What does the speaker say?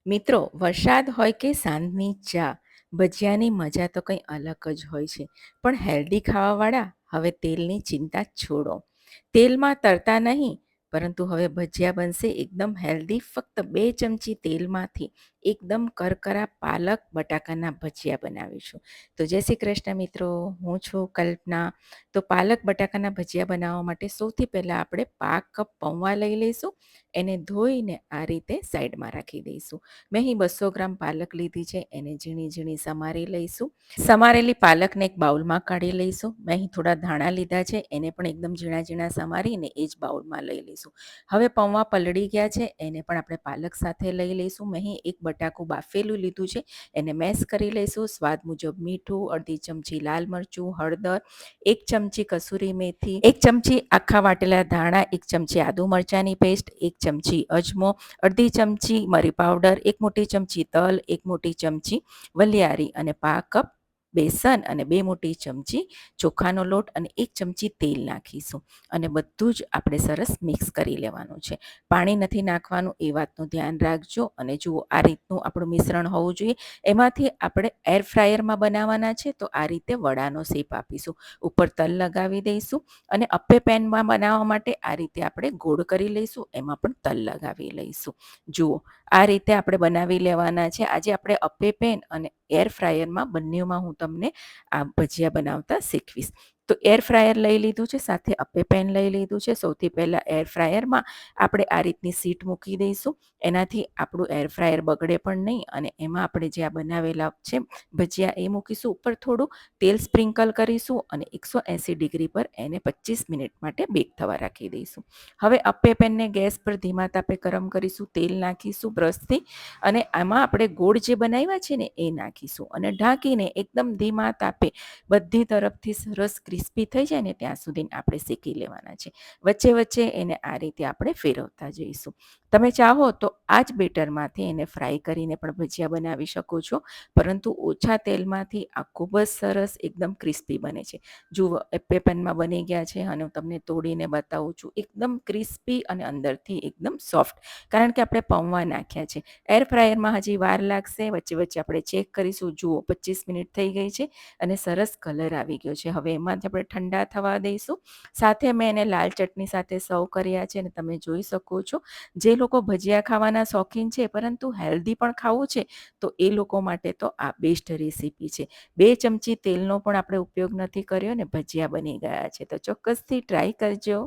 મિત્રો, વરસાદ હોય કે સાંજની ચા, ભજીયાની મજા તો કંઈ અલગ જ હોય છે. પણ હેલ્ધી ખાવાવાળા હવે તેલની ચિંતા છોડો. તેલમાં તળતા નહીં, પરંતુ હવે ભજીયા બનશે એકદમ હેલ્ધી. ફક્ત 2 ચમચી તેલમાંથી એકદમ કરકરા પાલક બટાકાના ભજીયા બનાવીશું. તો જય શ્રી કૃષ્ણ મિત્રો, હું છું કલ્પના. તો પાલક બટાકાના ભજીયા બનાવવા માટે સૌથી પહેલાં આપણે 1/2 કપ પૌવા લઈ લઈશું. એને ધોઈને આ રીતે સાઈડમાં રાખી દઈશું. મેં અહીં 200 ગ્રામ પાલક લીધી છે, એને ઝીણી ઝીણી સમારી લઈશું. સમારેલી પાલકને એક બાઉલમાં કાઢી લઈશું. મેં અહીં થોડા ધાણા લીધા છે, એને પણ એકદમ ઝીણા ઝીણા સમારીને એ જ બાઉલમાં લઈ લઈશું. હવે પૌવા પલળી ગયા છે, એને પણ આપણે પાલક સાથે લઈ લઈશું. મેં અહીં એક બટાકું બાફેલું લીધું છે, એને મેશ કરી લઈશું. સ્વાદ મુજબ મીઠું, અડધી ચમચી લાલ મરચું, હળદર, 1 ચમચી કસૂરી મેથી, 1 ચમચી આખા વાટેલા ધાણા, 1 ચમચી આદુ મરચાંની પેસ્ટ, 1 ચમચી અજમો, અડધી ચમચી મરી પાવડર, 1 મોટી ચમચી તલ, 1 મોટી ચમચી વલિયારી અને 1/2 કપ બેસન અને 2 મોટી ચમચી ચોખાનો લોટ અને 1 ચમચી તેલ નાખીશું. અને બધું જ આપણે સરસ મિક્સ કરી લેવાનું છે. પાણી નથી નાખવાનું, એ વાતનું ધ્યાન રાખજો. અને જુઓ, આ રીતનું આપણું મિશ્રણ હોવું જોઈએ. એમાંથી આપણે એર ફ્રાયરમાં બનાવવાના છે, તો આ રીતે વડાનો શેપ આપીશું. ઉપર તલ લગાવી દઈશું અને અપ્પે પેનમાં બનાવવા માટે આ રીતે આપણે ગોળ કરી લઈશું, એમાં પણ તલ લગાવી લઈશું. જુઓ, આ રીતે આપણે બનાવી લેવાના છે. આજે આપણે અપ્પે પેન અને એર ફ્રાયરમાં બંનેમાં હું તમને આ ભજીયા બનાવતા શીખવીશ. તો એર ફ્રાયર લઈ લીધું છે, સાથે અપ્પે પેન લઈ લીધું છે. સૌથી પહેલાં એર ફ્રાયરમાં આપણે આ રીતની સીટ મૂકી દઈશું. એનાથી આપણું એર ફ્રાયર બગડે પણ નહીં. અને એમાં આપણે જે આ બનાવેલા છે ભજીયા એ મૂકીશું. ઉપર થોડું તેલ સ્પ્રિંકલ કરીશું અને 180 ડિગ્રી પર એને 25 મિનિટ માટે બેક થવા રાખી દઈશું. હવે અપ્પે પેનને ગેસ પર ધીમા તાપે ગરમ કરીશું. તેલ નાખીશું બ્રશથી અને આમાં આપણે ગોળ જે બનાવ્યા છે ને એ નાખીશું અને ઢાંકીને એકદમ ધીમા તાપે બધી તરફથી સરસ ક્રિસ્પી થઈ જાય ને ત્યાં સુધી આપણે શેકી લેવાના છે. વચ્ચે વચ્ચે એને આ રીતે આપણે ફેરવતા જઈશું. તમે ચાહો તો આ જ બેટરમાંથી એને ફ્રાય કરીને પણ ભજીયા બનાવી શકો છો, પરંતુ ઓછા તેલમાંથી આ ખૂબ જ સરસ એકદમ ક્રિસ્પી બને છે. જુઓ, અપ્પે પેનમાં બની ગયા છે અને હું તમને તોડીને બતાવું છું. એકદમ ક્રિસ્પી અને અંદરથી એકદમ સોફ્ટ, કારણ કે આપણે પૌવા નાખ્યા છે. એર ફ્રાયરમાં હજી વાર લાગશે, વચ્ચે વચ્ચે આપણે ચેક કરીશું. જુઓ, 25 મિનિટ થઈ ગઈ છે અને સરસ કલર આવી ગયો છે. હવે એમાંથી આપણે ઠંડા થવા દઈશું. સાથે મેં એને લાલ ચટણી સાથે સર્વ કર્યા છે અને તમે જોઈ શકો છો, જે લોકો ભજીયા ખાવાના શોખીન છે પરંતુ હેલ્ધી પણ ખાવું છે, તો એ લોકો માટે તો આ બેસ્ટ રેસીપી છે. 2 ચમચી તેલનો પણ આપણે ઉપયોગ નથી કર્યો ને ભજીયા બની ગયા છે. તો ચોક્કસથી ટ્રાય કરજો.